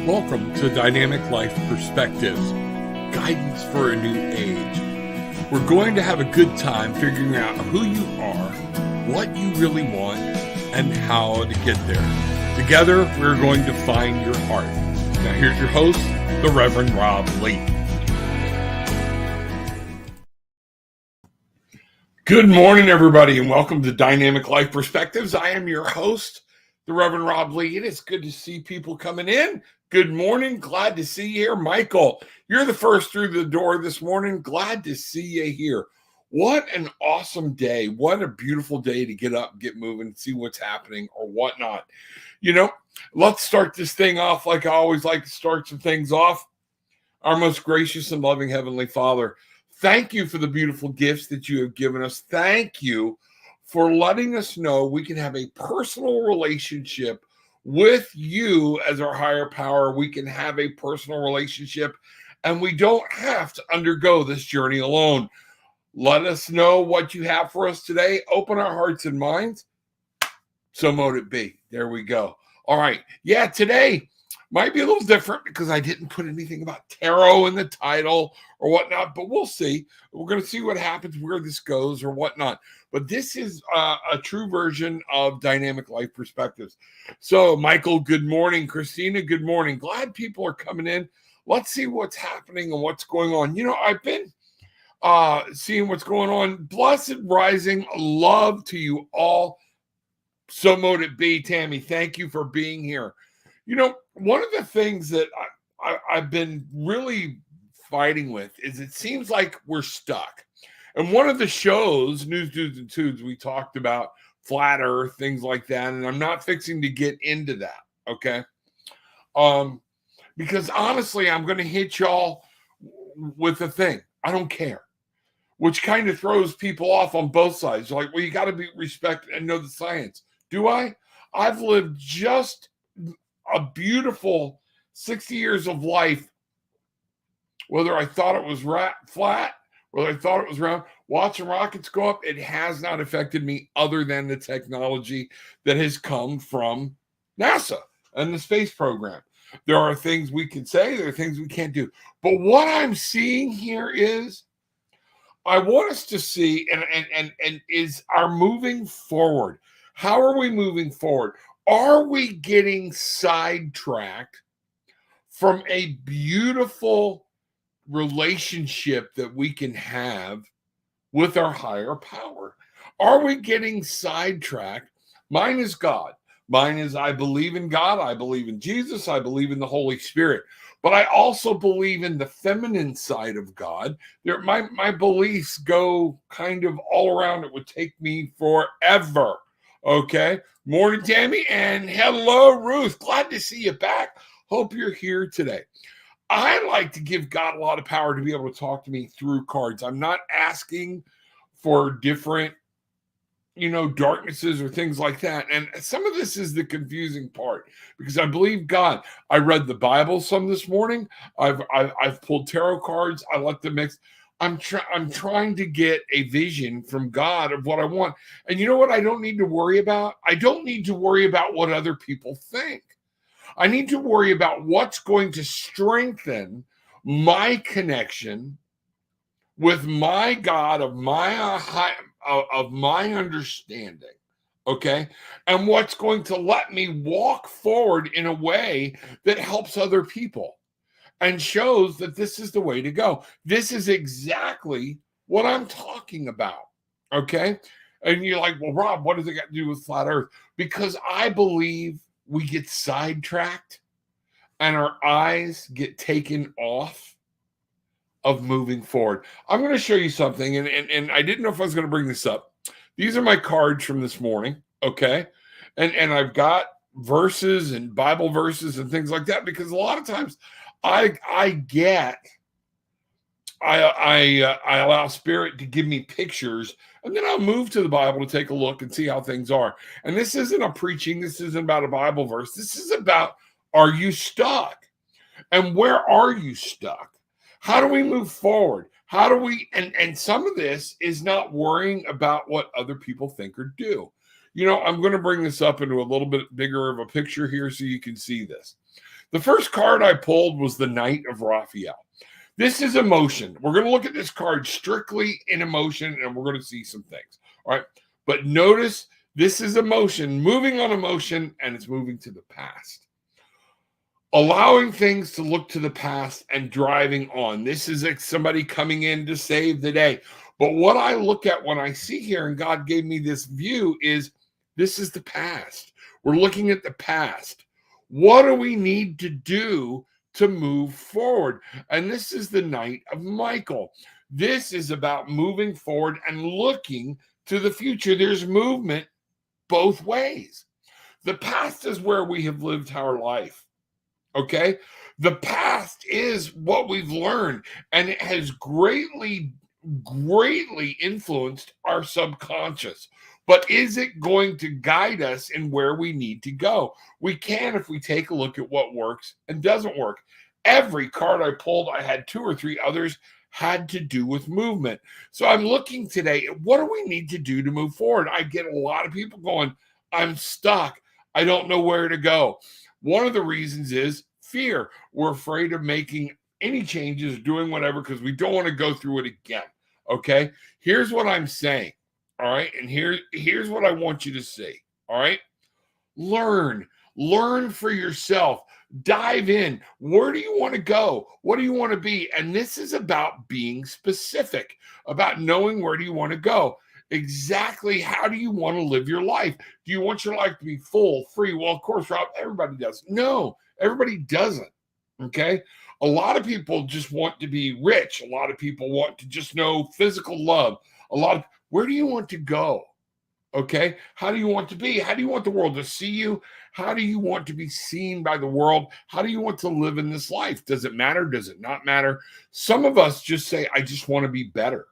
Welcome to Dynamic Life Perspectives, guidance for a new age. We're going to have a good time figuring out who you are, what you really want, and how to get there. Together, we're going to find your heart. Now here's your host, the Reverend Rob Lee. Good morning, everybody, and welcome to Dynamic Life Perspectives. I am your host, the Reverend Rob Lee. It is good to see people coming in. Good morning. Glad to see you here. Michael, you're the first through the door this morning. Glad to see you here. What an awesome day. What a beautiful day to get up, get moving, see what's happening or whatnot. You know, let's start this thing off like I always like to start some things off. Our most gracious and loving Heavenly Father, thank you for the beautiful gifts that you have given us. Thank you for letting us know we can have a personal relationship with you as our higher power. We can have a personal relationship and we don't have to undergo this journey alone. Let us know what you have for us today. Open our hearts and minds. So mote it be. There we go. All right. Yeah, today might be a little different because I didn't put anything about tarot in the title or whatnot, but we'll see. We're going to see what happens, where this goes or whatnot. But this is a true version of Dynamic Life Perspectives. So, Michael, good morning. Christina, good morning. Glad people are coming in. Let's see what's happening and what's going on. You know, I've been seeing what's going on. Blessed rising. Love to you all. So mote it be, Tammy. Thank you for being here. You know, one of the things that I've been really fighting with is it seems like we're stuck. And one of the shows, News, Dudes, and Tudes, we talked about flat earth, things like that. And I'm not fixing to get into that, okay? Because honestly, I'm going to hit y'all with a thing. I don't care. Which kind of throws people off on both sides. You're like, well, you got to be respect and know the science. Do I? I've lived just a beautiful 60 years of life, whether I thought it was flat, whether I thought it was round, watching rockets go up, it has not affected me other than the technology that has come from NASA and the space program. There are things we can say, there are things we can't do. But what I'm seeing here is I want us to see and is our moving forward. How are we moving forward? Are we getting sidetracked from a beautiful relationship that we can have with our higher power? Are we getting sidetracked? Mine is God. Mine is I believe in God. I believe in Jesus. I believe in the Holy Spirit. But I also believe in the feminine side of God. My beliefs go kind of all around. It would take me forever. Okay. Morning, Tammy, and hello, Ruth. Glad to see you back. Hope you're here today. I like to give God a lot of power to be able to talk to me through cards. I'm not asking for different, darknesses or things like that. And some of this is the confusing part because I believe God. I read the Bible some this morning. I've pulled tarot cards. I let them mix. I'm trying to get a vision from God of what I want. And you know what I don't need to worry about? I don't need to worry about what other people think. I need to worry about what's going to strengthen my connection with my God of my understanding, okay? And what's going to let me walk forward in a way that helps other people and shows that this is the way to go. This is exactly what I'm talking about, okay? And you're like, well, Rob, what does it got to do with flat earth? Because I believe we get sidetracked and our eyes get taken off of moving forward. I'm going to show you something, and I didn't know if I was going to bring this up. These are my cards from this morning, okay? And I've got verses and Bible verses and things like that because a lot of times I allow Spirit to give me pictures, and then I'll move to the Bible to take a look and see how things are. And this isn't a preaching. This isn't about a Bible verse. This is about, are you stuck? And where are you stuck? How do we move forward? How do we, and some of this is not worrying about what other people think or do. I'm going to bring this up into a little bit bigger of a picture here so you can see this. The first card I pulled was the Knight of Raphael. This is emotion. We're going to look at this card strictly in emotion, and we're going to see some things. All right. But notice this is emotion, moving on emotion, and it's moving to the past. Allowing things to look to the past and driving on. This is like somebody coming in to save the day. But what I look at when I see here, and God gave me this view, is this is the past. We're looking at the past. What do we need to do to move forward? And this is the Knight of Michael. This is about moving forward and looking to the future. There's movement both ways. The past is where we have lived our life. Okay? The past is what we've learned, and it has greatly influenced our subconscious. But is it going to guide us in where we need to go? We can if we take a look at what works and doesn't work. Every card I pulled, I had 2 or 3 others, had to do with movement. So I'm looking today at what do we need to do to move forward? I get a lot of people going, I'm stuck. I don't know where to go. One of the reasons is fear. We're afraid of making any changes, doing whatever, because we don't want to go through it again. Okay? Here's what I'm saying. All right? And here's what I want you to see. All right? Learn for yourself. Dive in. Where do you want to go? What do you want to be? And this is about being specific, about knowing where do you want to go. Exactly how do you want to live your life? Do you want your life to be full, free? Well, of course, Rob, everybody does. No, everybody doesn't. Okay? A lot of people just want to be rich. A lot of people want to just know physical love. Where do you want to go? Okay? How do you want to be? How do you want the world to see you? How do you want to be seen by the world? How do you want to live in this life? Does it matter? Does it not matter? Some of us just say, I just want to be better.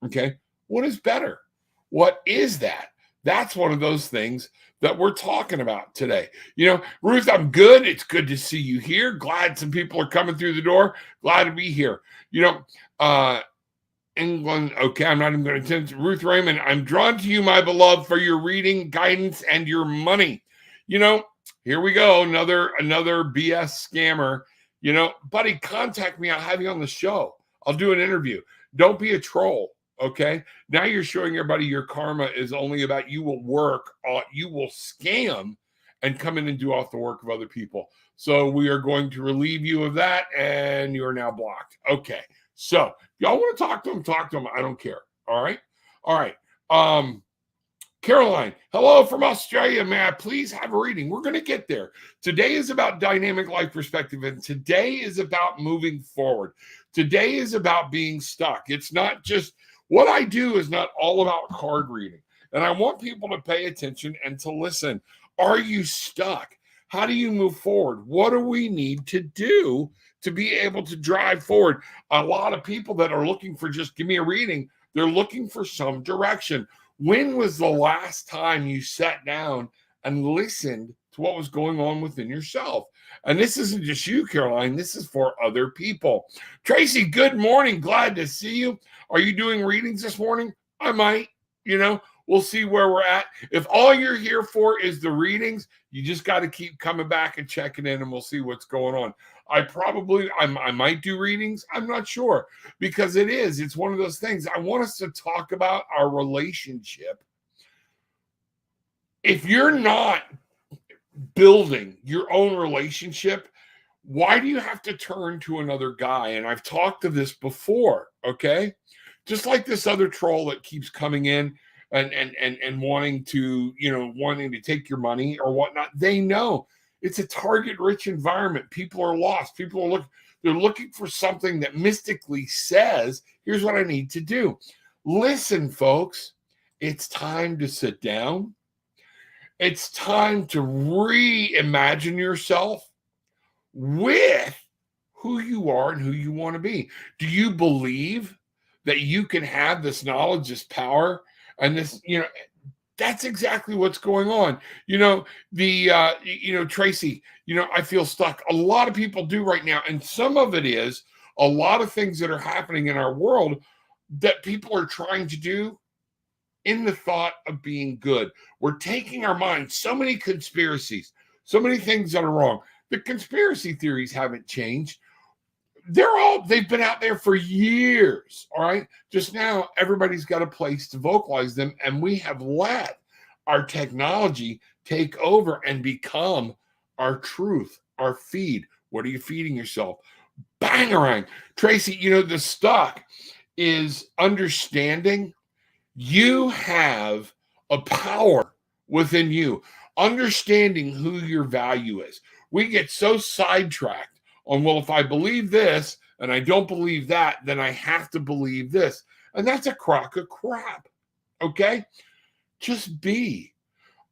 Okay? What is better? What is that? That's one of those things that we're talking about today. Ruth, I'm good. It's good to see you here. Glad some people are coming through the door. Glad to be here. England. Okay, I'm not even going to attempt. Ruth Raymond, I'm drawn to you, my beloved, for your reading, guidance, and your money. Here we go. Another BS scammer. Buddy, contact me. I'll have you on the show. I'll do an interview. Don't be a troll. Okay. Now you're showing everybody your karma is only about you will work, you will scam and come in and do off the work of other people. So we are going to relieve you of that, and you are now blocked. Okay. So if y'all want to talk to them, talk to them. I don't care. All right. All right. Caroline, hello from Australia. May I please have a reading? We're going to get there. Today is about dynamic life perspective, and today is about moving forward. Today is about being stuck. It's not just what I do is not all about card reading. And I want people to pay attention and to listen. Are you stuck? How do you move forward? What do we need to do to be able to drive forward? A lot of people that are looking for just give me a reading, they're looking for some direction. When was the last time you sat down and listened to what was going on within yourself? And this isn't just you, Caroline. This is for other people. Tracy, good morning. Glad to see you. Are you doing readings this morning? I might. We'll see where we're at. If all you're here for is the readings, you just got to keep coming back and checking in, and we'll see what's going on. I might do readings. I'm not sure, because it's one of those things. I want us to talk about our relationship. If you're not building your own relationship, why do you have to turn to another guy? And I've talked to this before, okay? Just like this other troll that keeps coming in and wanting to take your money or whatnot. They know it's a target-rich environment. People are lost. They're looking for something that mystically says, here's what I need to do. Listen, folks, it's time to sit down. It's time to reimagine yourself with who you are and who you want to be. Do you believe that you can have this knowledge, this power, and this, that's exactly what's going on. Tracy, I feel stuck. A lot of people do right now. And some of it is a lot of things that are happening in our world that people are trying to do in the thought of being good. We're taking our minds, so many conspiracies, so many things that are wrong. The conspiracy theories haven't changed. They've been out there for years. All right. Just now, everybody's got a place to vocalize them. And we have let our technology take over and become our truth, our feed. What are you feeding yourself? Bangarang. Tracy, the stuck is understanding you have a power within you, understanding who your value is. We get so sidetracked on, well, if I believe this and I don't believe that, then I have to believe this. And that's a crock of crap. Okay? Just be.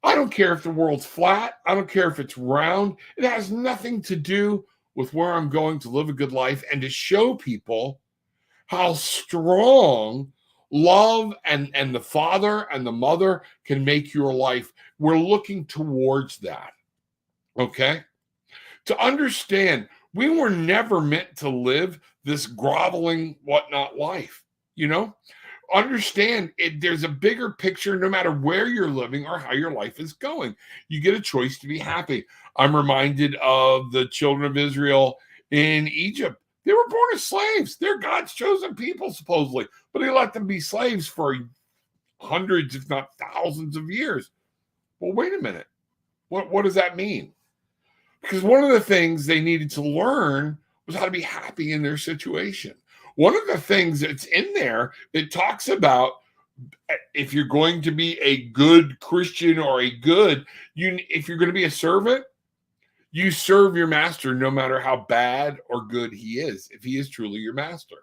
I don't care if the world's flat. I don't care if it's round. It has nothing to do with where I'm going to live a good life and to show people how strong love and the father and the mother can make your life. We're looking towards that. Okay? To understand, we were never meant to live this groveling whatnot life. Understand there's a bigger picture no matter where you're living or how your life is going. You get a choice to be happy. I'm reminded of the children of Israel in Egypt. They were born as slaves. They're God's chosen people, supposedly, but he let them be slaves for hundreds, if not thousands of years. Well, wait a minute. What does that mean? Because one of the things they needed to learn was how to be happy in their situation. One of the things that's in there, it talks about if you're going to be a good Christian or if you're going to be a servant, you serve your master no matter how bad or good he is, if he is truly your master.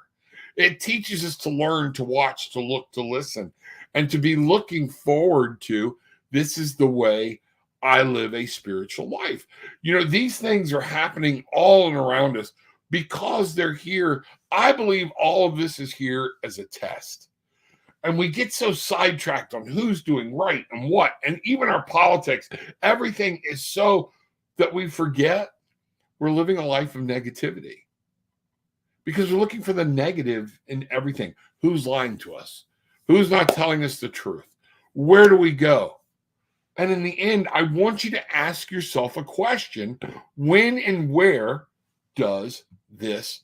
It teaches us to learn, to watch, to look, to listen, and to be looking forward to, this is the way I live a spiritual life. These things are happening all and around us because they're here. I believe all of this is here as a test. And we get so sidetracked on who's doing right and what, and even our politics, everything is so that we forget we're living a life of negativity because we're looking for the negative in everything. Who's lying to us? Who's not telling us the truth? Where do we go? And in the end, I want you to ask yourself a question. When and where does this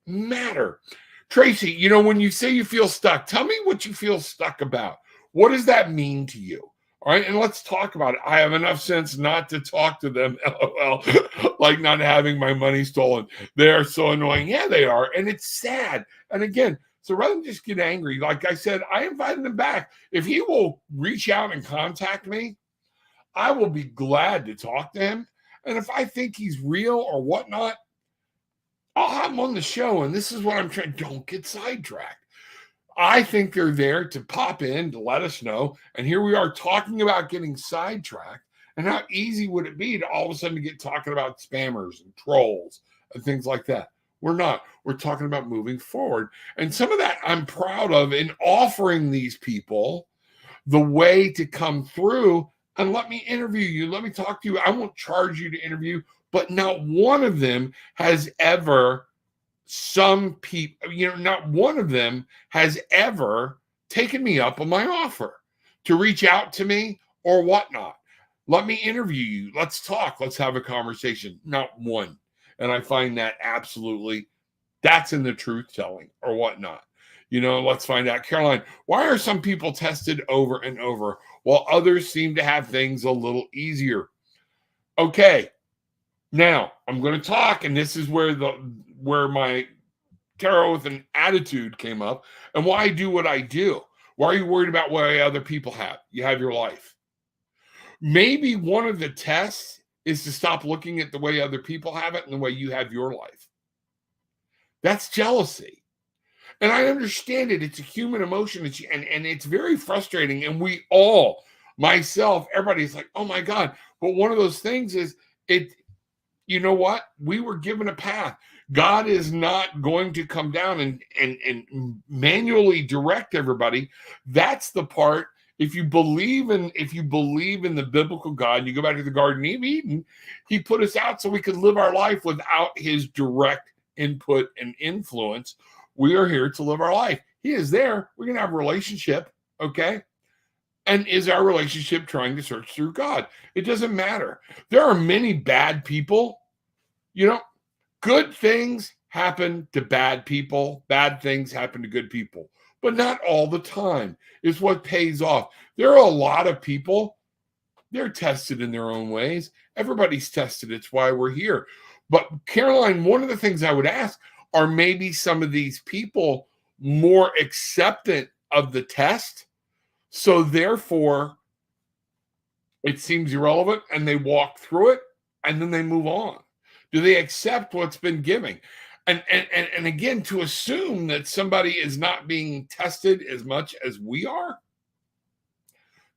matter? Tracy, when you say you feel stuck, tell me what you feel stuck about. What does that mean to you? All right, and let's talk about it. I have enough sense not to talk to them, LOL, like not having my money stolen. They are so annoying. Yeah, they are, and it's sad. And again, so rather than just get angry, like I said, I invited them back. If he will reach out and contact me, I will be glad to talk to him. And if I think he's real or whatnot, I'll have him on the show. And this is what I'm trying. Don't get sidetracked. I think they're there to pop in to let us know. And here we are talking about getting sidetracked. And how easy would it be to all of a sudden get talking about spammers and trolls and things like that? We're not. We're talking about moving forward. And some of that I'm proud of in offering these people the way to come through and let me interview you. Let me talk to you. I won't charge you to interview, but not one of them has ever not one of them has ever taken me up on my offer to reach out to me or whatnot. Let me interview you. Let's talk. Let's have a conversation. Not one. And I find that absolutely, that's in the truth telling or whatnot. Let's find out. Caroline, why are some people tested over and over while others seem to have things a little easier? Okay. Now I'm going to talk, and this is where my tarot with an attitude came up, and why I do what I do. Why are you worried about what other people have? You have your life. Maybe one of the tests is to stop looking at the way other people have it and the way you have your life. That's jealousy. And I understand it. It's a human emotion. And it's very frustrating. And we all, myself, everybody's like, oh my God. But one of those things is you know what? We were given a path. God is not going to come down and manually direct everybody. That's the part. If you believe in the biblical God, you go back to the Garden of Eden, he put us out so we could live our life without his direct input and influence. We are here to live our life. He is there. We're going to have a relationship, okay? And is our relationship trying to search through God? It doesn't matter. There are many bad people You know, good things happen to bad people. Bad things happen to good people, but not all the time is what pays off. There are a lot of people, they're tested in their own ways. Everybody's tested. It's why we're here. But Caroline, one of the things I would ask are maybe some of these people more acceptant of the test. So therefore, it seems irrelevant and they walk through it and then they move on. Do they accept what's been given? And again, to assume that somebody is not being tested as much as we are,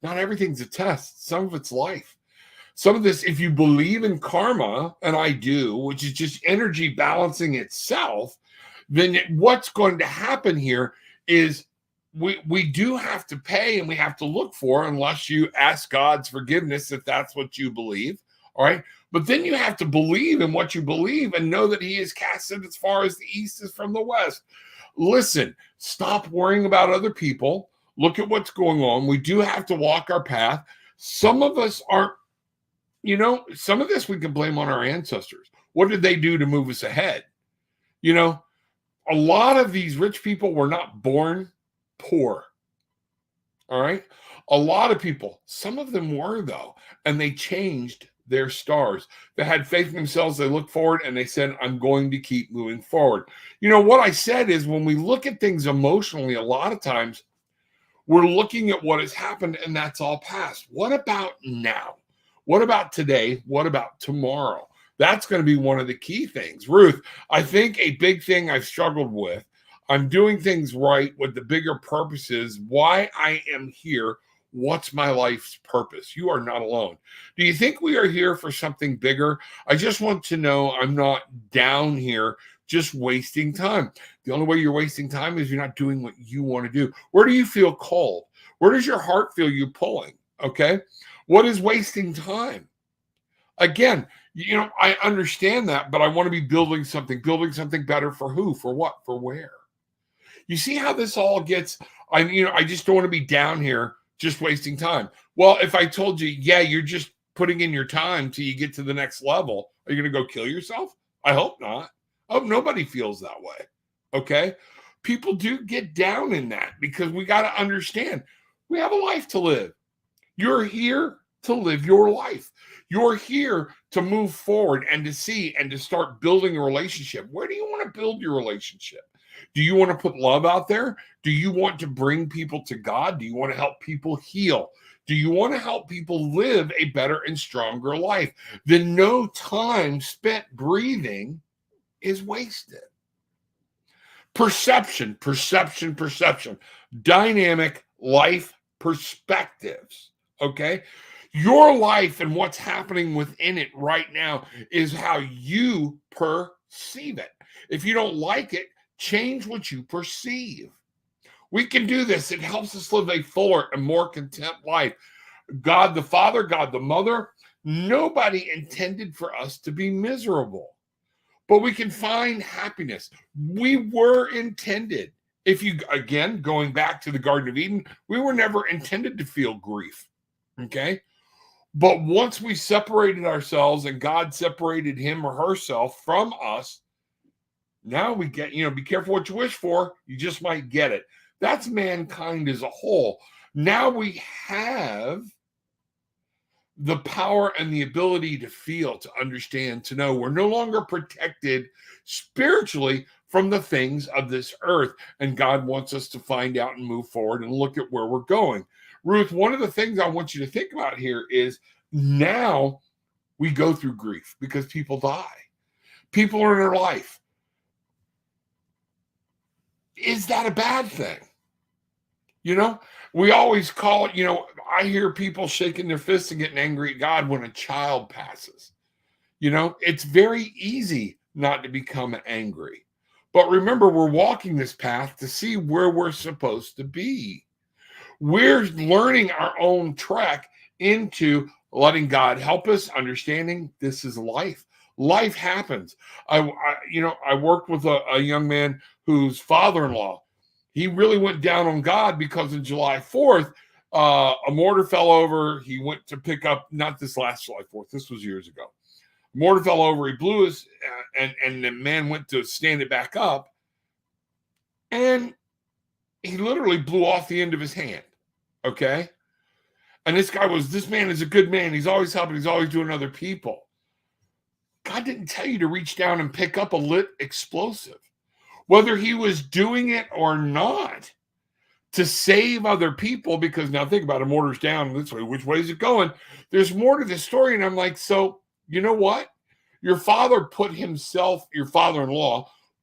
not everything's a test. Some of it's life. Some of this, if you believe in karma, and I do, which is just energy balancing itself, then what's going to happen here is we do have to pay and we have to look for, unless you ask God's forgiveness if that's what you believe. All right. But then you have to believe in what you believe and know that he is casted as far as the east is from the west. Listen, stop worrying about other people. Look at what's going on. We do have to walk our path. Some of us aren't, some of this we can blame on our ancestors. What did they do to move us ahead? A lot of these rich people were not born poor. All right. A lot of people, some of them were though, and they changed their stars. They had faith in themselves. They looked forward and they said, I'm going to keep moving forward. What I said is when we look at things emotionally, a lot of times we're looking at what has happened and that's all past. What about now? What about today? What about tomorrow? That's going to be one of the key things. Ruth, I think a big thing I've struggled with, I'm doing things right with the bigger purposes, why I am here. What's my life's purpose? You are not alone. Do you think we are here for something bigger? I just want to know I'm not down here just wasting time. The only way you're wasting time is you're not doing what you want to do. Where do you feel called? Where does your heart feel you pulling? Okay. What is wasting time? Again, I understand that, but I want to be building something better for who, for what, for where? You see how this all gets, I just don't want to be down here just wasting time. Well, if I told you, yeah, you're just putting in your time till you get to the next level, are you going to go kill yourself? I hope not. I hope nobody feels that way. Okay. People do get down in that because we got to understand we have a life to live. You're here to live your life. You're here to move forward and to see and to start building a relationship. Where do you want to build your relationship? Do you want to put love out there? Do you want to bring people to God? Do you want to help people heal? Do you want to help people live a better and stronger life? Then no time spent breathing is wasted. Perception. Dynamic life perspectives. Okay? Your life and what's happening within it right now is how you perceive it. If you don't like it, change what you perceive. We can do this. It helps us live a fuller and more content life. God the Father, God the Mother, nobody intended for us to be miserable, but we can find happiness. We were intended. Again, going back to the Garden of Eden, we were never intended to feel grief. Okay. But once we separated ourselves and God separated him or herself from us, now we get, be careful what you wish for. You just might get it. That's mankind as a whole. Now we have the power and the ability to feel, to understand, to know we're no longer protected spiritually from the things of this earth. And God wants us to find out and move forward and look at where we're going. Ruth, one of the things I want you to think about here is now we go through grief because people die. People are in our life. Is that a bad thing? We always call it, I hear people shaking their fists and getting angry at God when a child passes. It's very easy not to become angry. But remember, we're walking this path to see where we're supposed to be. We're learning our own trek into letting God help us, understanding this is life. Life happens. I worked with a young man whose father-in-law, he really went down on God because on July 4th, a mortar fell over. He went to pick up, not this last July 4th, this was years ago. Mortar fell over. He blew his, and the man went to stand it back up, and he literally blew off the end of his hand. Okay. And this man is a good man. He's always helping. He's always doing other people. God didn't tell you to reach down and pick up a lit explosive. Whether he was doing it or not to save other people, because now think about it, mortar's down this way. Which way is it going? There's more to this story. And I'm like, so you know what? Your father-in-law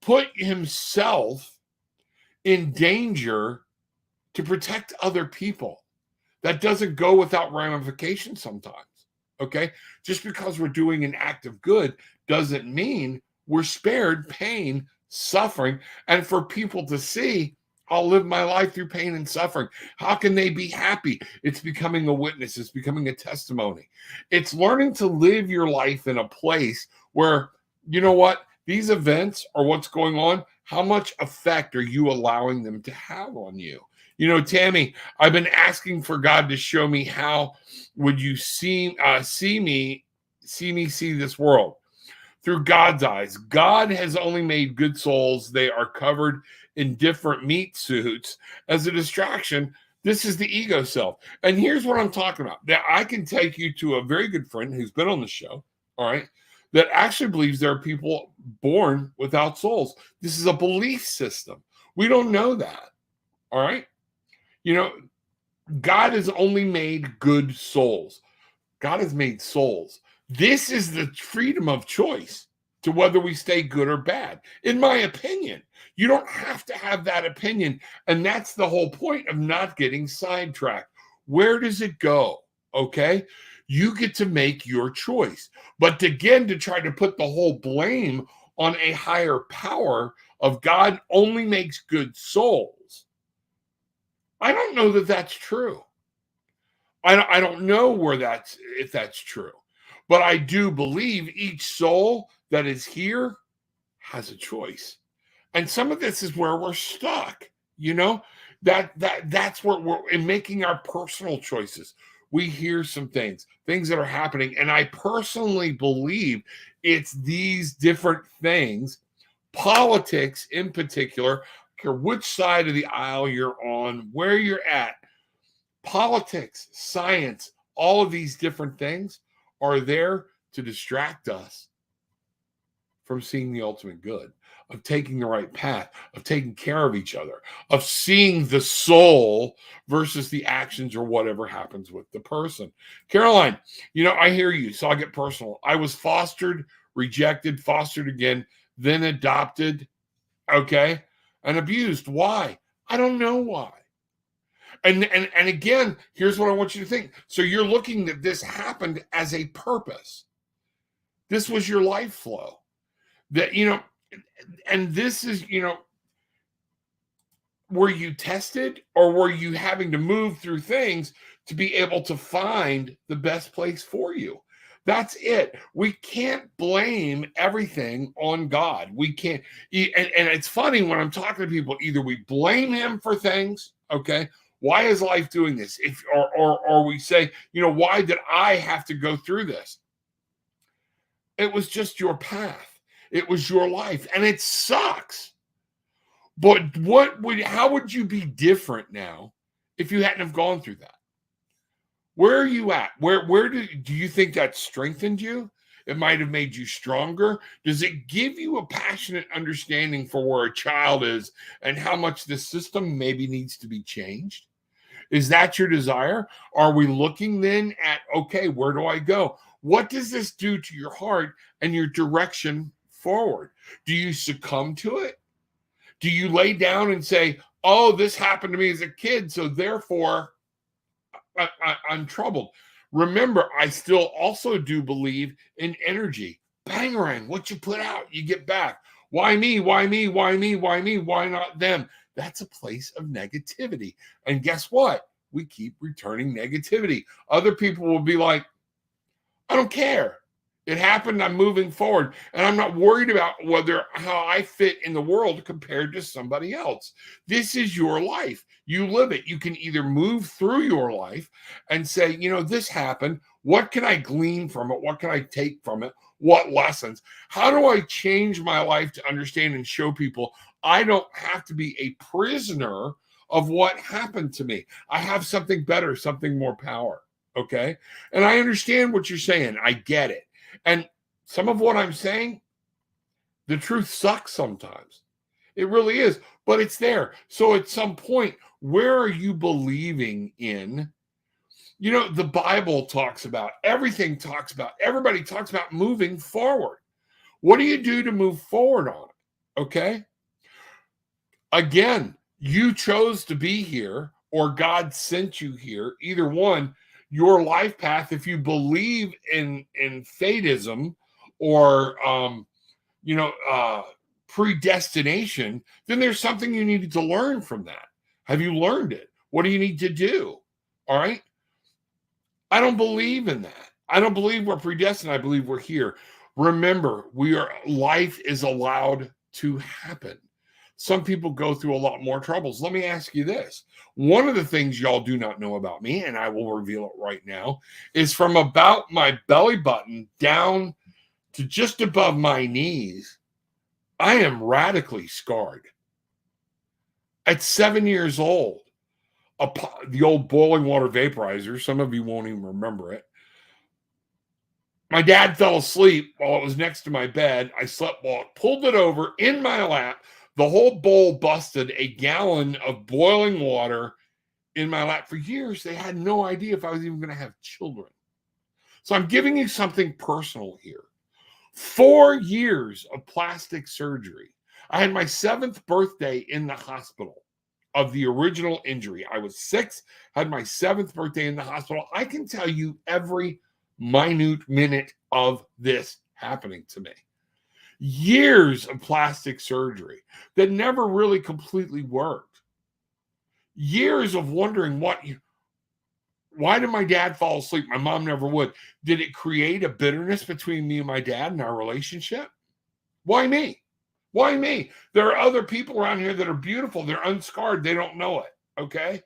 put himself in danger to protect other people. That doesn't go without ramifications sometimes, okay? Just because we're doing an act of good doesn't mean we're spared pain, suffering, and for people to see, I'll live my life through pain and suffering. How can they be happy? It's becoming a witness. It's becoming a testimony. It's learning to live your life in a place where, you know what? These events or what's going on, how much effect are you allowing them to have on you? You know, Tammy, I've been asking for God to show me how would you see me see this world through God's eyes. God has only made good souls. They are covered in different meat suits as a distraction. This is the ego self. And here's what I'm talking about. Now, I can take you to a very good friend who's been on the show, all right, that actually believes there are people born without souls. This is a belief system. We don't know that, all right? You know, God has only made good souls. God has made souls. This is the freedom of choice to whether we stay good or bad. In my opinion, you don't have to have that opinion. And that's the whole point of not getting sidetracked. Where does it go? Okay. You get to make your choice. But again, to try to put the whole blame on a higher power of God only makes good souls. I don't know that that's true. I don't know if that's true, but I do believe each soul that is here has a choice, and some of this is where we're stuck. You know, that's where we're in making our personal choices. We hear some things that are happening, and I personally believe it's these different things, politics in particular. Care which side of the aisle you're on, where you're at, politics, science, all of these different things are there to distract us from seeing the ultimate good, of taking the right path, of taking care of each other, of seeing the soul versus the actions or whatever happens with the person. Caroline, you know, I hear you, so I'll get personal. I was fostered, rejected, fostered again, then adopted, okay? And abused. Why? I don't know why. And again, here's what I want you to think. So you're looking at this happened as a purpose. This was your life flow. That, you know, and this is, you know, were you tested or were you having to move through things to be able to find the best place for you? That's it. We can't blame everything on God. We can't. And it's funny when I'm talking to people, either we blame him for things, okay? Why is life doing this? Or we say, you know, why did I have to go through this? It was just your path. It was your life. And it sucks. But how would you be different now if you hadn't have gone through that? Where are you at? Where do you think that strengthened you? It might have made you stronger. Does it give you a passionate understanding for where a child is and how much the system maybe needs to be changed? Is that your desire? Are we looking then at, okay, where do I go? What does this do to your heart and your direction forward? Do you succumb to it? Do you lay down and say, oh, this happened to me as a kid, so therefore I'm troubled? Remember, I still also do believe in energy. Bangarang, what you put out, you get back. Why me? Why me? Why me? Why me? Why not them? That's a place of negativity. And guess what? We keep returning negativity. Other people will be like, I don't care. It happened. I'm moving forward. And I'm not worried about how I fit in the world compared to somebody else. This is your life. You live it. You can either move through your life and say, you know, this happened. What can I glean from it? What can I take from it? What lessons? How do I change my life to understand and show people I don't have to be a prisoner of what happened to me? I have something better, something more power. Okay. And I understand what you're saying. I get it. And some of what I'm saying, the truth sucks sometimes. It really is, but it's there. So at some point, where are you believing in? You know, the Bible talks about, everything talks about, everybody talks about moving forward. What do you do to move forward on it? Okay. Again, you chose to be here or God sent you here. Either one, your life path, if you believe in fatism or, predestination, then there's something you needed to learn from that. Have you learned it? What do you need to do? All right. I don't believe in that. I don't believe we're predestined. I believe we're here. Remember, life is allowed to happen. Some people go through a lot more troubles. Let me ask you this. One of the things y'all do not know about me, and I will reveal it right now, is from about my belly button down to just above my knees, I am radically scarred. At 7 years old, the old boiling water vaporizer, some of you won't even remember it. My dad fell asleep while it was next to my bed. I slept walk, pulled it over in my lap. The whole bowl busted, a gallon of boiling water in my lap. For years, they had no idea if I was even going to have children. So I'm giving you something personal here. 4 years of plastic surgery. I had my 7th birthday in the hospital of the original injury. I was 6, had my 7th birthday in the hospital. I can tell you every minute minute of this happening to me. Years of plastic surgery that never really completely worked. Years of wondering why did my dad fall asleep? My mom never would. Did it create a bitterness between me and my dad and our relationship? Why me? Why me? There are other people around here that are beautiful. They're unscarred. They don't know it. Okay.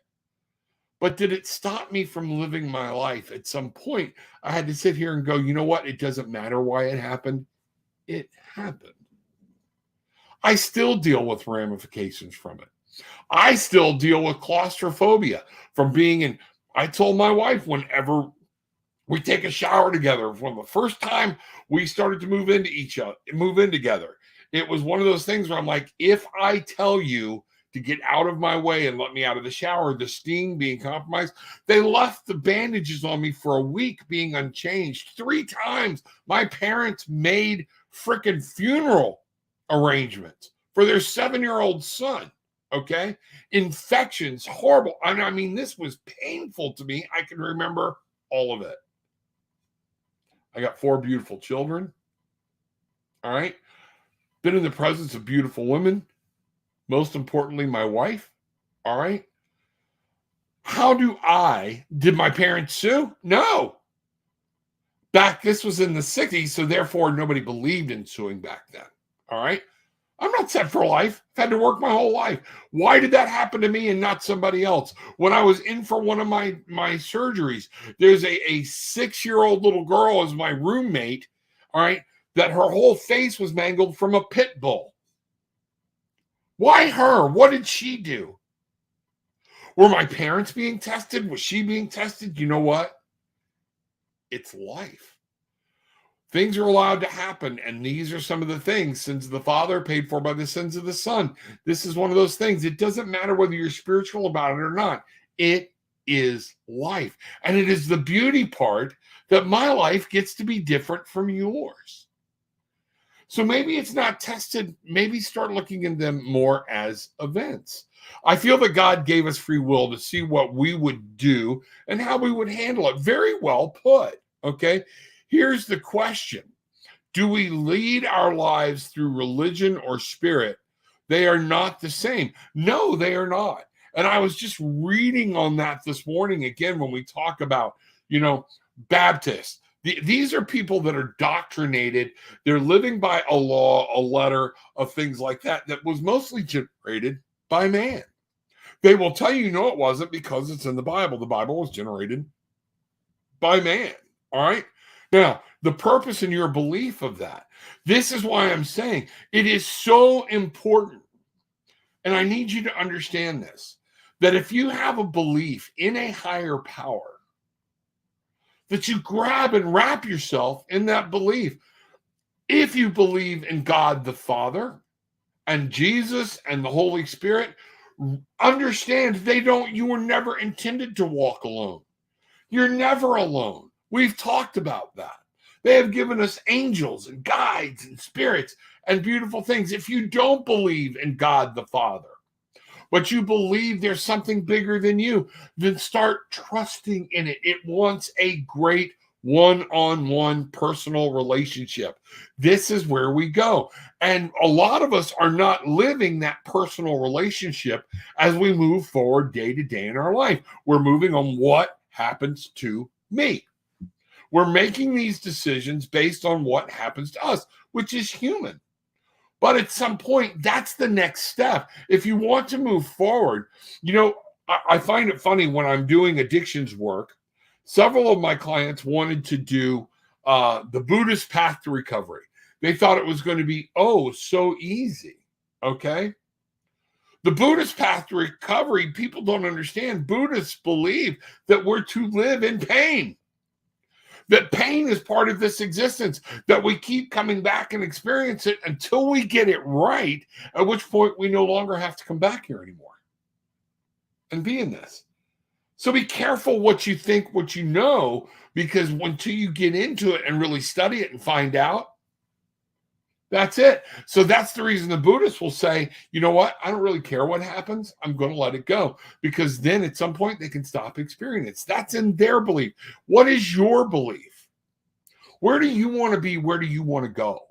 But did it stop me from living my life? At some point, I had to sit here and go, you know what? It doesn't matter why it happened. It happened. I still deal with ramifications from it. I still deal with claustrophobia from being in. I told my wife whenever we take a shower together, from the first time we started to move in together, it was one of those things where I'm like, if I tell you to get out of my way and let me out of the shower, the steam being compromised, they left the bandages on me for a week being unchanged. 3 times my parents made freaking funeral arrangements for their 7-year-old son. Okay. Infections, horrible. I mean, this was painful to me. I can remember all of it. I got 4 beautiful children. All right. Been in the presence of beautiful women. Most importantly, my wife. All right. Did my parents sue? No. This was in the 60s, so therefore nobody believed in suing back then. All right. I'm not set for life. I've had to work my whole life. Why did that happen to me and not somebody else? When I was in for one of my surgeries, there's a 6-year-old little girl as my roommate, all right, that her whole face was mangled from a pit bull. Why her? What did she do? Were my parents being tested? Was she being tested? You know what? It's life. Things are allowed to happen, and these are some of the things. Sins of the father paid for by the sins of the son. This is one of those things. It doesn't matter whether you're spiritual about it or not. It is life. And it is the beauty part that my life gets to be different from yours. So maybe it's not tested. Maybe start looking at them more as events. I feel that God gave us free will to see what we would do and how we would handle it. Very well put. Okay. Here's the question. Do we lead our lives through religion or spirit? They are not the same. No, they are not. And I was just reading on that this morning again when we talk about, Baptists. These are people that are doctrinated. They're living by a law, a letter of things like that was mostly generated by man. They will tell you, no, it wasn't, because it's in the Bible. The Bible was generated by man. All right. Now, the purpose and your belief of that. This is why I'm saying it is so important. And I need you to understand this, that if you have a belief in a higher power, that you grab and wrap yourself in that belief. If you believe in God the Father and Jesus and the Holy Spirit, understand you were never intended to walk alone. You're never alone. We've talked about that. They have given us angels and guides and spirits and beautiful things. If you don't believe in God the Father, but you believe there's something bigger than you, then start trusting in it. It wants a great one-on-one personal relationship. This is where we go. And a lot of us are not living that personal relationship as we move forward day to day in our life. We're moving on what happens to me. We're making these decisions based on what happens to us, which is human. But at some point, that's the next step. If you want to move forward, I find it funny when I'm doing addictions work, several of my clients wanted to do the Buddhist path to recovery. They thought it was going to be, so easy. Okay. The Buddhist path to recovery, people don't understand. Buddhists believe that we're to live in pain. That pain is part of this existence, that we keep coming back and experience it until we get it right, at which point we no longer have to come back here anymore and be in this. So be careful what you think, what you know, because until you get into it and really study it and find out, that's it. So that's the reason the Buddhists will say, you know what? I don't really care what happens. I'm going to let it go, because then at some point they can stop experiencing it. That's in their belief. What is your belief? Where do you want to be? Where do you want to go?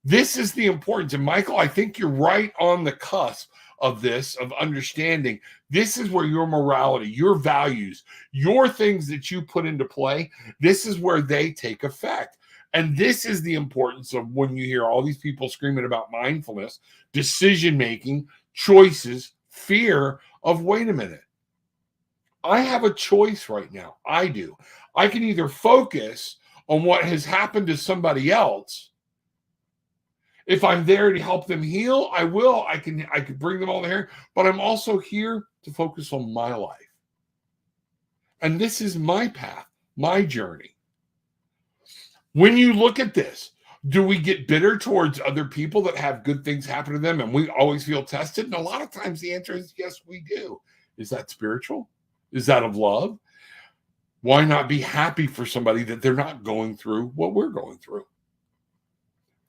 This is the importance. And Michael, I think you're right on the cusp of this, of understanding this is where your morality, your values, your things that you put into play, this is where they take effect. And this is the importance of when you hear all these people screaming about mindfulness, decision-making, choices, fear of, wait a minute, I have a choice right now. I do. I can either focus on what has happened to somebody else. If I'm there to help them heal, I will. I can bring them all there, but I'm also here to focus on my life. And this is my path, my journey. When you look at this, do we get bitter towards other people that have good things happen to them and we always feel tested? And a lot of times the answer is yes, we do. Is that spiritual? Is that of love? Why not be happy for somebody that they're not going through what we're going through?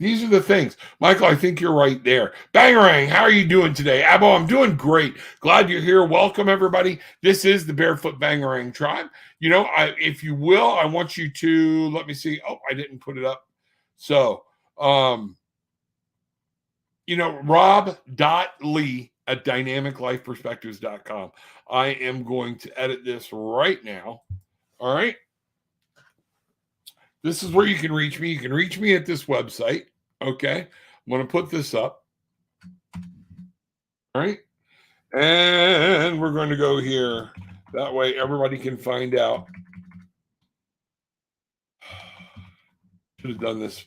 These are the things. Michael, I think you're right there. Bangarang, how are you doing today? Abo, I'm doing great. Glad you're here. Welcome, everybody. This is the Barefoot Bangarang Tribe. If you will, I want you to, let me see. Oh, I didn't put it up. So, rob.lee@dynamiclifeperspectives.com. I am going to edit this right now. All right. This is where you can reach me. You can reach me at this website. Okay. I'm going to put this up. All right. And we're going to go here. That way everybody can find out. Should have done this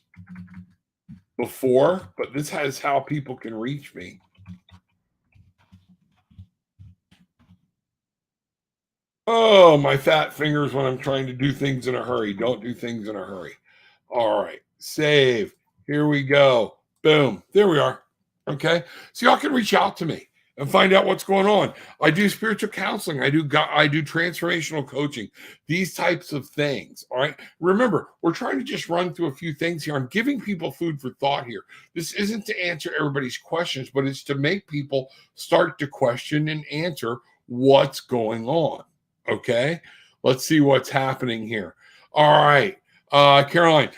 before, but this is how people can reach me. Oh, my fat fingers when I'm trying to do things in a hurry. Don't do things in a hurry. All right. Save. Here we go. Boom. There we are. Okay. So y'all can reach out to me and find out what's going on. I do spiritual counseling. I do transformational coaching, these types of things. All right. Remember, we're trying to just run through a few things here. I'm giving people food for thought here. This isn't to answer everybody's questions, but it's to make people start to question and answer what's going on. Okay. Let's see what's happening here. All right. Caroline,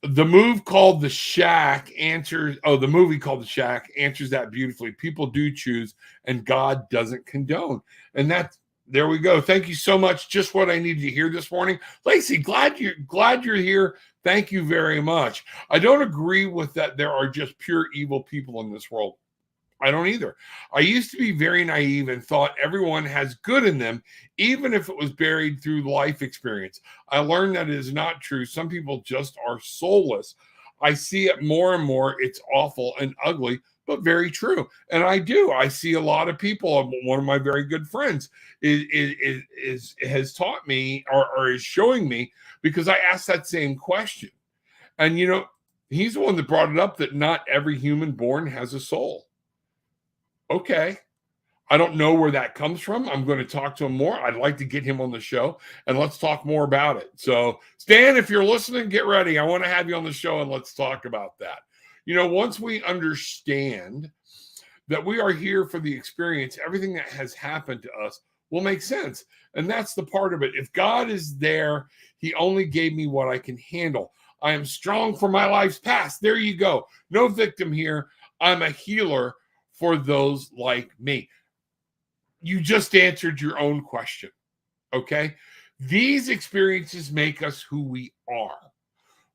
the movie called The Shack answers that beautifully. People do choose and God doesn't condone. And there we go. Thank you so much. Just what I needed to hear this morning. Lacey, glad you're here. Thank you very much. I don't agree with that. There are just pure evil people in this world. I don't either. I used to be very naive and thought everyone has good in them, even if it was buried through life experience. I learned that it is not true. Some people just are soulless. I see it more and more. It's awful and ugly, but very true. And I do. I see a lot of people. One of my very good friends has taught me or is showing me, because I asked that same question. And, he's the one that brought it up, that not every human born has a soul. Okay. I don't know where that comes from. I'm going to talk to him more. I'd like to get him on the show and let's talk more about it. So, Stan, if you're listening, get ready. I want to have you on the show and let's talk about that. Once we understand that we are here for the experience, everything that has happened to us will make sense. And that's the part of it. If God is there, he only gave me what I can handle. I am strong for my life's past. There you go. No victim here. I'm a healer for those like me. You just answered your own question. Okay? These experiences make us who we are.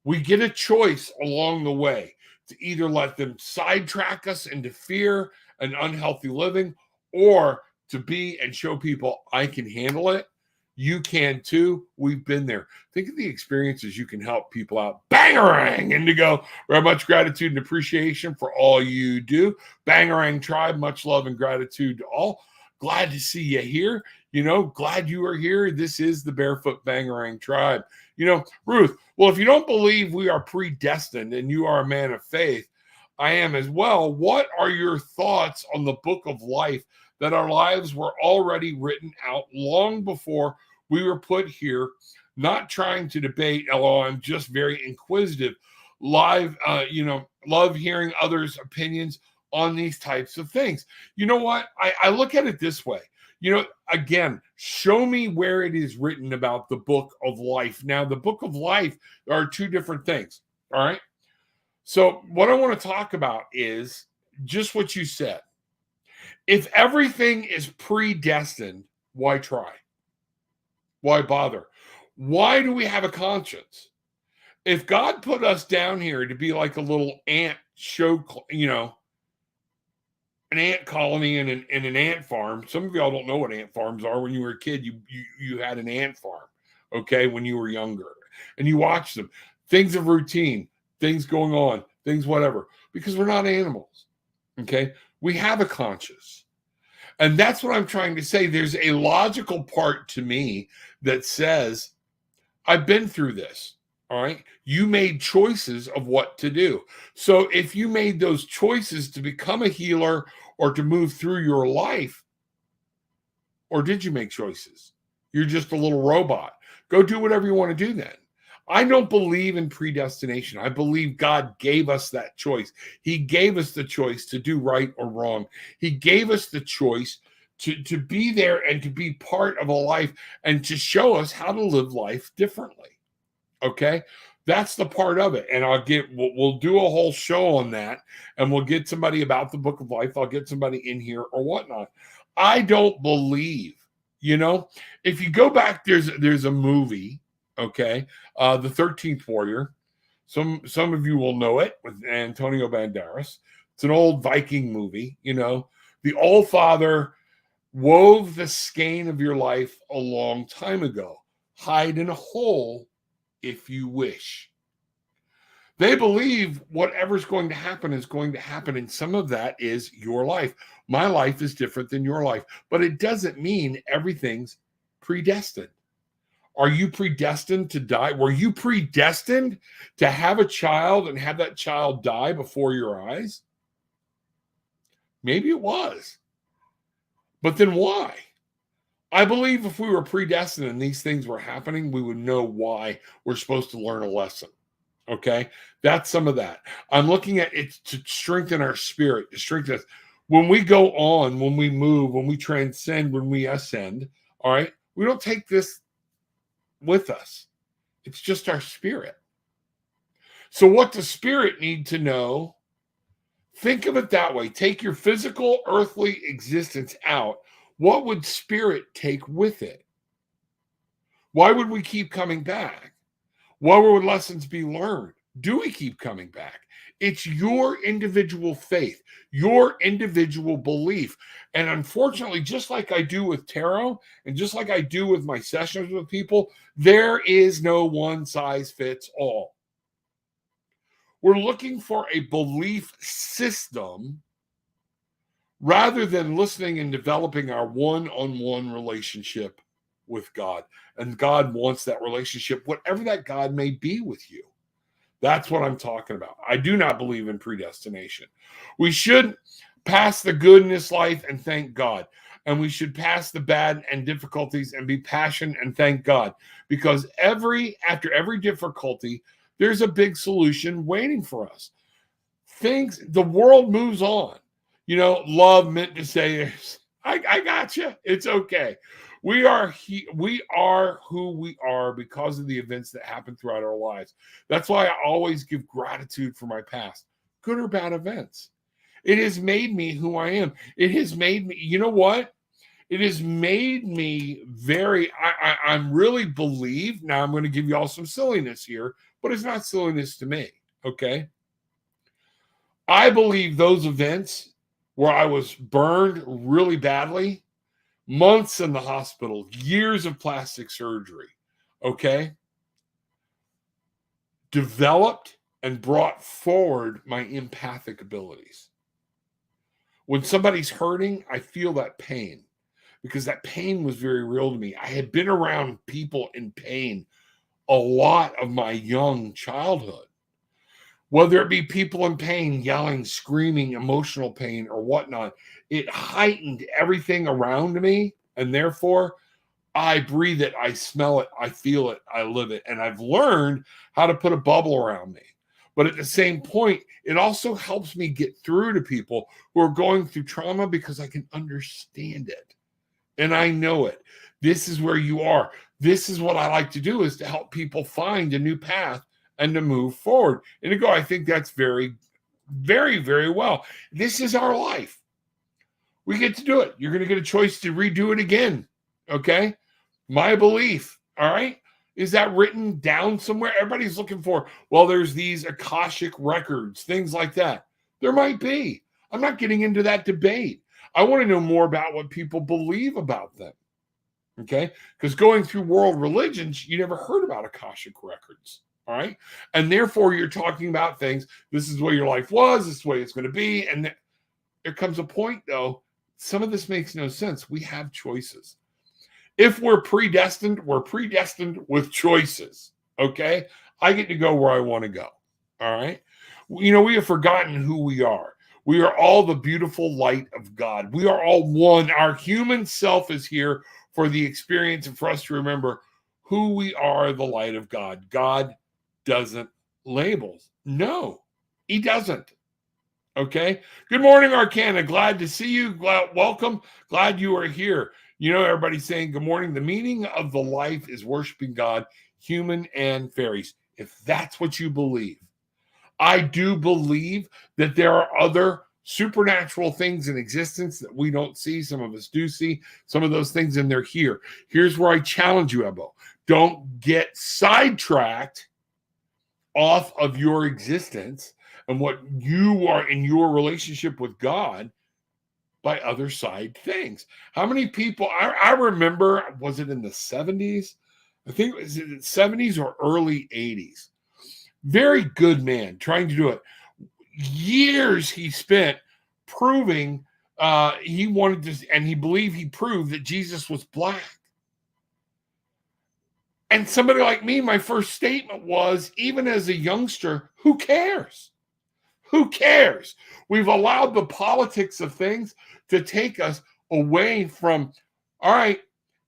We get a choice along the way to either let them sidetrack us into fear and unhealthy living, or to be and show people I can handle it. You can too. We've been there. Think of the experiences you can help people out. Bangarang! Indigo, very much gratitude and appreciation for all you do. Bangarang Tribe, much love and gratitude to all. Glad to see you here. Glad you are here. This is the Barefoot Bangarang Tribe. Ruth, well, if you don't believe we are predestined and you are a man of faith, I am as well. What are your thoughts on the book of life, that our lives were already written out long before we were put here? Not trying to debate, although I'm just very inquisitive. Love hearing others' opinions on these types of things. You know what? I look at it this way. Again, show me where it is written about the book of life. Now, the book of life are two different things. All right. So what I want to talk about is just what you said. If everything is predestined, why try? Why bother? Why do we have a conscience? If God put us down here to be like a little ant show, an ant colony and an ant farm. Some of y'all don't know what ant farms are. When you were a kid, you had an ant farm, okay, when you were younger. And you watched them. Things of routine, things going on, things whatever. Because we're not animals, okay? We have a conscience. And that's what I'm trying to say. There's a logical part to me that says, I've been through this. All right. You made choices of what to do. So if you made those choices to become a healer or to move through your life, or did you make choices? You're just a little robot. Go do whatever you want to do then. I don't believe in predestination. I believe God gave us that choice. He gave us the choice to do right or wrong. He gave us the choice to be there and to be part of a life and to show us how to live life differently. Okay, that's the part of it. And we'll do a whole show on that, and we'll get somebody about the book of life. I'll get somebody in here or whatnot. I don't believe, if you go back, there's a movie, okay, The 13th Warrior. Some of you will know it, with Antonio Banderas. It's an old Viking movie. The All-Father wove the skein of your life a long time ago. Hide in a hole if you wish. They believe whatever's going to happen is going to happen, and some of that is your life. My life is different than your life, but it doesn't mean everything's predestined. Are you predestined to die? Were you predestined to have a child and have that child die before your eyes? Maybe it was. But then why? I believe if we were predestined and these things were happening, we would know why we're supposed to learn a lesson. Okay? That's some of that. I'm looking at it to strengthen our spirit, to strengthen us. When we go on, when we move, when we transcend, when we ascend, all right, we don't take this with us. It's just our spirit. So what does spirit need to know? Think of it that way. Take your physical, earthly existence out. What would spirit take with it? Why would we keep coming back? Why would lessons be learned? Do we keep coming back? It's your individual faith, your individual belief. And unfortunately, just like I do with tarot and just like I do with my sessions with people, there is no one size fits all. We're looking for a belief system rather than listening and developing our one-on-one relationship with God. And God wants that relationship, whatever that God may be with you. That's what I'm talking about. I do not believe in predestination. We should pass the good in this life and thank God. And we should pass the bad and difficulties and be passionate and thank God. Because after every difficulty, there's a big solution waiting for us. The world moves on. Love meant to say, I got you. It's okay. We are who we are because of the events that happen throughout our lives. That's why I always give gratitude for my past, good or bad events. It has made me who I am. It has made me, you know what? It has made me I'm really believe. Now I'm going to give you all some silliness here, but it's not silliness to me. Okay. I believe those events where I was burned really badly, months in the hospital, years of plastic surgery, okay, developed and brought forward my empathic abilities. When somebody's hurting, I feel that pain because that pain was very real to me. I had been around people in pain a lot of my young childhood. Whether it be people in pain, yelling, screaming, emotional pain, or whatnot, it heightened everything around me. And therefore, I breathe it, I smell it, I feel it, I live it. And I've learned how to put a bubble around me. But at the same point, it also helps me get through to people who are going through trauma because I can understand it. And I know it. This is where you are. This is what I like to do, is to help people find a new path and to move forward. And to go, I think that's very, very, very well. This is our life. We get to do it. You're going to get a choice to redo it again. Okay? My belief, all right? Is that written down somewhere? Everybody's looking for, well, there's these Akashic records, things like that. There might be. I'm not getting into that debate. I want to know more about what people believe about them. Okay? Because going through world religions, you never heard about Akashic records. All right. And therefore, you're talking about things. This is the way your life was. This is the way it's going to be. And there comes a point, though, some of this makes no sense. We have choices. If we're predestined with choices. Okay. I get to go where I want to go. All right. We have forgotten who we are. We are all the beautiful light of God. We are all one. Our human self is here for the experience and for us to remember who we are, the light of God. God doesn't labels. No, he doesn't. Okay. Good morning, Arcana. Glad to see you. Welcome. Glad you are here. Everybody's saying good morning. The meaning of the life is worshiping God, human and fairies. If that's what you believe, I do believe that there are other supernatural things in existence that we don't see. Some of us do see some of those things, and they're here. Here's where I challenge you, Ebo. Don't get sidetracked off of your existence and what you are in your relationship with God by other side things. How many people, I remember, was it in the 70s? I think it was in the 70s or early 80s. Very good man trying to do it. Years he spent proving he wanted to, and he believed he proved that Jesus was black. And somebody like me, my first statement was, even as a youngster, who cares? Who cares? We've allowed the politics of things to take us away from, all right.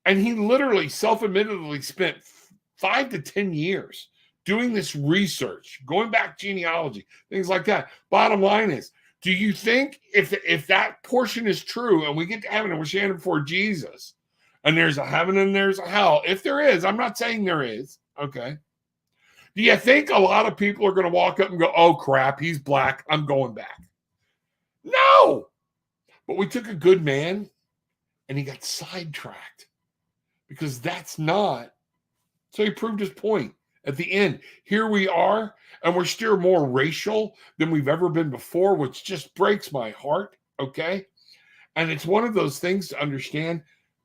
And he literally self-admittedly spent 5 to 10 years doing this research, going back genealogy, things like that. Bottom line is, do you think if that portion is true and we get to heaven and we're standing before Jesus and there's a heaven and there's a hell, if there is, I'm not saying there is, okay. Do you think a lot of people are going to walk up and go, oh, crap, he's black, I'm going back? No. But we took a good man and he got sidetracked because that's not. So he proved his point. At the end, here we are, and we're still more racial than we've ever been before, which just breaks my heart, okay? And it's one of those things to understand.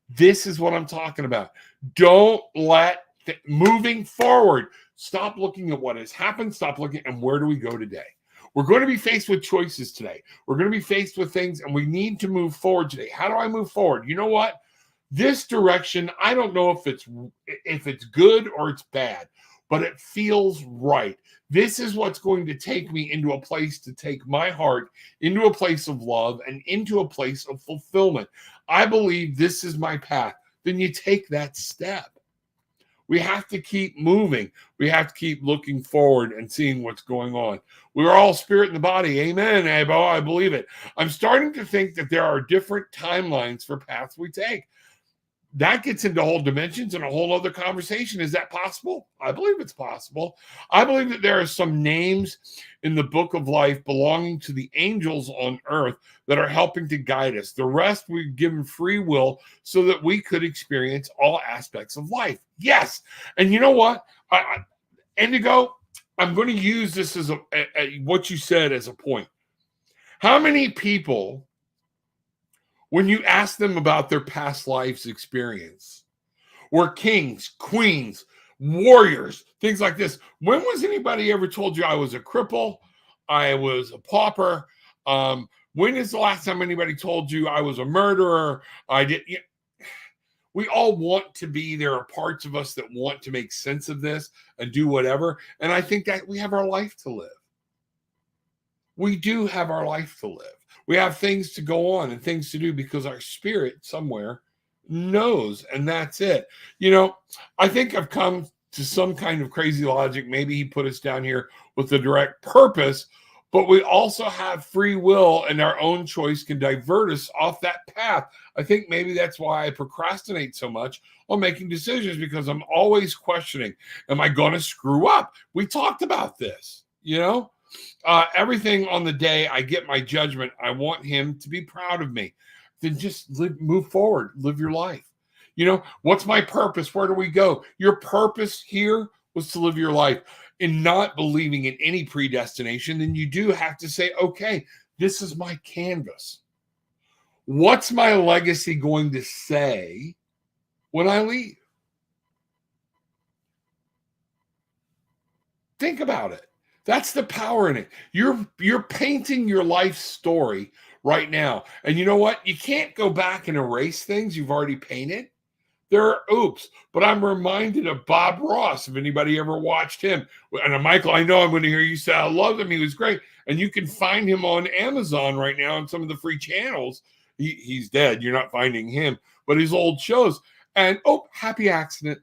This is what I'm talking about. Don't let moving forward. Stop looking at what has happened. Stop looking and where do we go today? We're going to be faced with choices today. We're going to be faced with things, and we need to move forward today. How do I move forward? You know what? This direction, I don't know if it's good or it's bad, but it feels right. This is what's going to take me into a place to take my heart into a place of love and into a place of fulfillment. I believe this is my path. Then you take that step. We have to keep moving. We have to keep looking forward and seeing what's going on. We're all spirit in the body. Amen, Abo. I believe it. I'm starting to think that there are different timelines for paths we take. That gets into whole dimensions and a whole other conversation. Is that possible? I believe it's possible. I believe that there are some names in the book of life belonging to the angels on earth that are helping to guide us. The rest we've given free will so that we could experience all aspects of life. Yes. And you know what? Indigo, I'm going to use this as what you said as a point. How many people, when you ask them about their past life's experience, were kings, queens, warriors, things like this? When was anybody ever told you I was a cripple? I was a pauper? When is the last time anybody told you I was a murderer? We all want to be, there are parts of us that want to make sense of this and do whatever. And I think that we have our life to live. We do have our life to live. We have things to go on and things to do because our spirit somewhere knows, and that's it. You know, I think I've come to some kind of crazy logic. Maybe he put us down here with the direct purpose, but we also have free will, and our own choice can divert us off that path. I think maybe that's why I procrastinate so much on making decisions, because I'm always questioning, am I going to screw up? We talked about this, you know? Everything on the day I get my judgment, I want him to be proud of me. Then just move forward, live your life. You know, what's my purpose? Where do we go? Your purpose here was to live your life. In not believing in any predestination, then you do have to say, okay, this is my canvas. What's my legacy going to say when I leave? Think about it. That's the power in it. You're painting your life story right now. And you know what? You can't go back and erase things you've already painted. There are oops. But I'm reminded of Bob Ross, if anybody ever watched him. And Michael, I know I'm going to hear you say, I love him. He was great. And you can find him on Amazon right now on some of the free channels. He's dead. You're not finding him. But his old shows. And happy accident.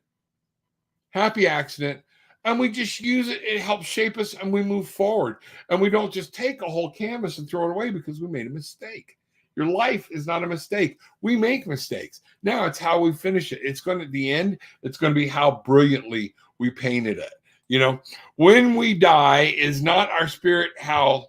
Happy accident. And we just use it. It helps shape us, and we move forward. And we don't just take a whole canvas and throw it away because we made a mistake. Your life is not a mistake. We make mistakes. Now it's how we finish it. It's going to, at the end, it's going to be how brilliantly we painted it. You know, when we die, is not our spirit how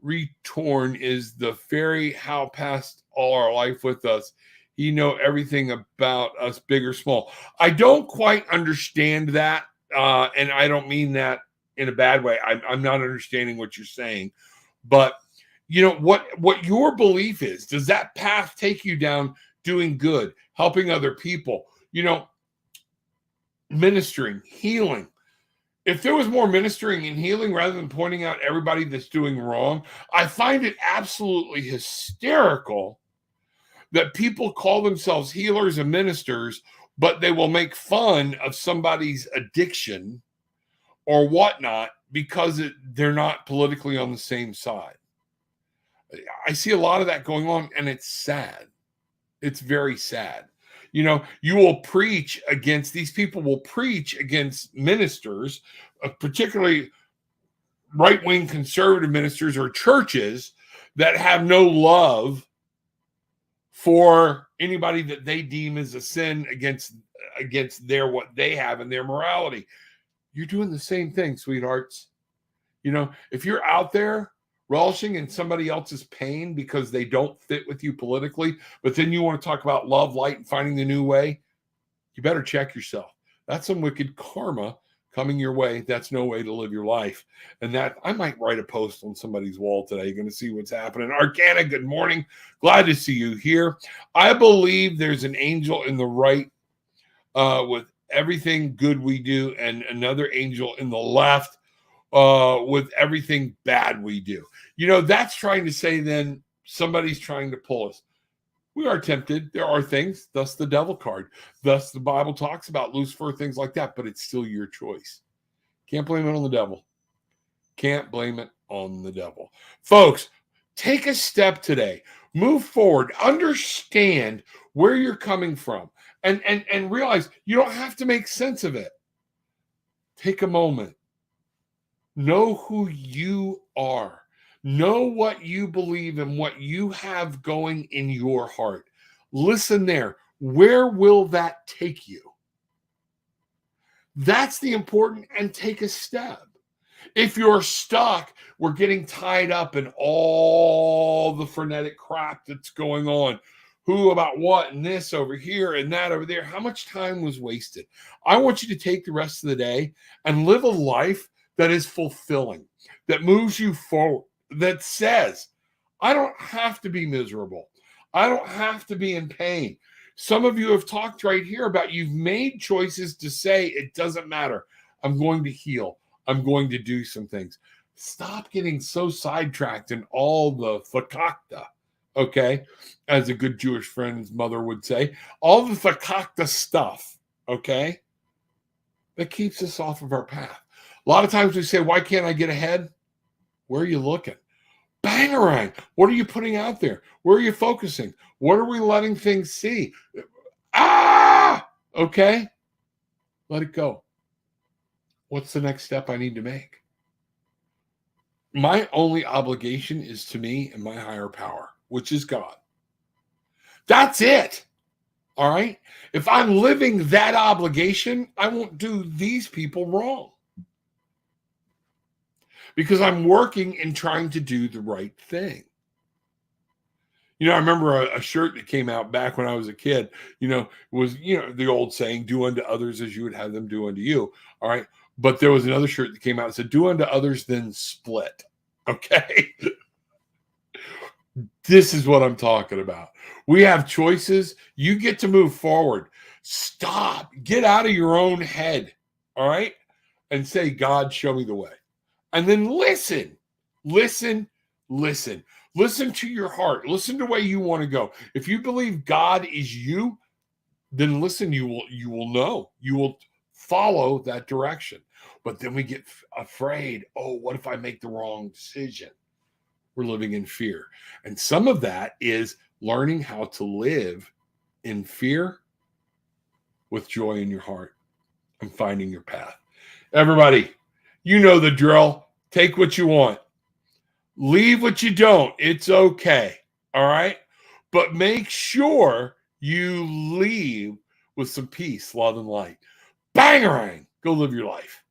retorn is the fairy how passed all our life with us. He know everything about us, big or small. I don't quite understand that. And I don't mean that in a bad way. I'm not understanding what you're saying, but you know what your belief is. Does that path take you down doing good, helping other people, you know, ministering, healing? If there was more ministering and healing rather than pointing out everybody that's doing wrong, I find it absolutely hysterical that people call themselves healers and ministers, but they will make fun of somebody's addiction or whatnot because they're not politically on the same side. I see a lot of that going on, and it's sad. It's very sad. You know, you will preach against, these people will preach against ministers, particularly right-wing conservative ministers or churches that have no love for anybody that they deem as a sin against their what they have and their morality. You're doing the same thing, sweethearts. You know, if you're out there relishing in somebody else's pain because they don't fit with you politically, but then you want to talk about love, light, and finding the new way, you better check yourself. That's some wicked karma coming your way, that's no way to live your life. And that I might write a post on somebody's wall today. You're going to see what's happening. Arcana, good morning. Glad to see you here. I believe there's an angel in the right with everything good we do, and another angel in the left with everything bad we do. That's trying to say then somebody's trying to pull us. We are tempted. There are things, thus the devil card. Thus the Bible talks about Lucifer, things like that, but it's still your choice. Can't blame it on the devil. Can't blame it on the devil. Folks, take a step today. Move forward. Understand where you're coming from. And realize you don't have to make sense of it. Take a moment. Know who you are. Know what you believe and what you have going in your heart. Listen there. Where will that take you? That's the important, and take a step. If you're stuck, we're getting tied up in all the frenetic crap that's going on. Who about what, and this over here and that over there. How much time was wasted? I want you to take the rest of the day and live a life that is fulfilling, that moves you forward, that says, I don't have to be miserable. I don't have to be in pain. Some of you have talked right here about you've made choices to say, it doesn't matter. I'm going to heal. I'm going to do some things. Stop getting so sidetracked in all the fakakta, okay? As a good Jewish friend's mother would say, all the fakakta stuff, okay? That keeps us off of our path. A lot of times we say, why can't I get ahead? Where are you looking? Bangarang. What are you putting out there? Where are you focusing? What are we letting things see? Okay. Let it go. What's the next step I need to make? My only obligation is to me and my higher power, which is God. That's it. All right. If I'm living that obligation, I won't do these people wrong. Because I'm working and trying to do the right thing. I remember a shirt that came out back when I was a kid, was, the old saying, do unto others as you would have them do unto you. All right. But there was another shirt that came out that said, do unto others, then split. Okay. This is what I'm talking about. We have choices. You get to move forward. Stop. Get out of your own head. All right. And say, God, show me the way. And then listen to your heart. Listen to where you want to go. If you believe God is you, then listen, you will know. You will follow that direction. But then we get afraid. Oh, what if I make the wrong decision? We're living in fear. And some of that is learning how to live in fear with joy in your heart and finding your path. Everybody, you know the drill. Take what you want. Leave what you don't. It's okay. All right? But make sure you leave with some peace, love, and light. Bangarang! Go live your life.